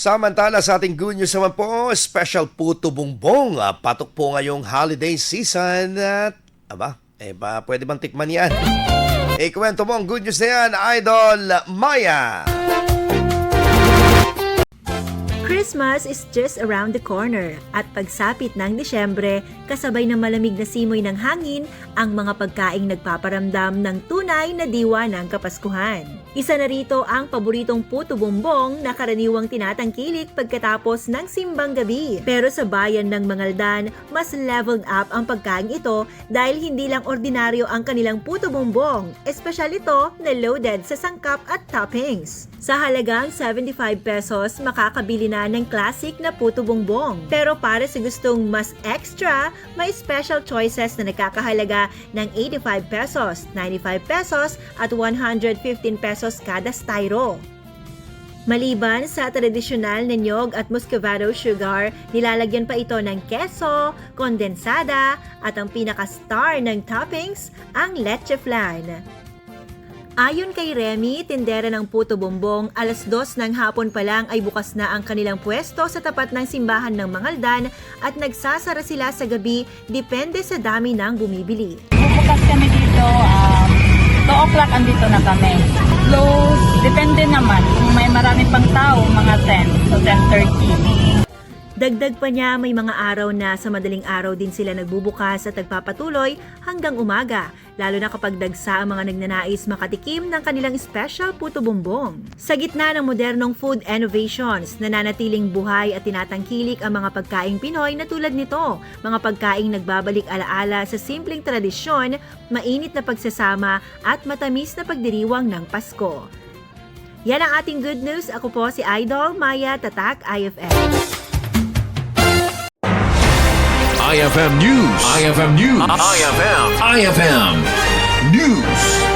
Samantala sa ating good news naman po, special puto bongbong. Patok po ngayong holiday season at pwede bang tikman yan? Ikwento mo ang good news na yan, Idol Maya. Christmas is just around the corner at pagsapit ng Disyembre, kasabay ng malamig na simoy ng hangin, ang mga pagkaing nagpaparamdam ng tunay na diwa ng Kapaskuhan. Isa na rito ang paboritong puto bongbong na karaniwang tinatangkilik pagkatapos ng simbang gabi. Pero sa bayan ng Mangaldan, mas leveled up ang pagkain ito dahil hindi lang ordinaryo ang kanilang puto bongbong, espesyal ito na loaded sa sangkap at toppings. Sa halagang 75 pesos, makakabili na ng classic na puto bongbong. Pero para sa gustong mas extra, may special choices na nakakahalaga ng 85 pesos, 95 pesos at 115 pesos kada styro. Maliban sa tradisyonal na niyog at muscovado sugar, nilalagyan pa ito ng keso, kondensada at ang pinaka-star ng toppings, ang leche flan. Ayon kay Remy, tindera ng puto bongbong, alas 2 ng hapon pa lang ay bukas na ang kanilang pwesto sa tapat ng simbahan ng Mangaldan at nagsasara sila sa gabi depende sa dami ng bumibili. Bukas kami dito, 2 o'clock andito na kami. Close, depende naman. Kung may marami pang tao, mga 10 to 10:30. Dagdag pa niya, may mga araw na sa madaling araw din sila nagbubukas at nagpapatuloy hanggang umaga, lalo na kapag dagsa ang mga nagnanais makatikim ng kanilang special puto bongbong. Sa gitna ng modernong food innovations, nananatiling buhay at tinatangkilik ang mga pagkaing Pinoy na tulad nito, mga pagkaing nagbabalik alaala sa simpleng tradisyon, mainit na pagsasama at matamis na pagdiriwang ng Pasko. Yan ang ating good news. Ako po si Idol Maya, Tatak IFM. IFM News. IFM News. IFM News.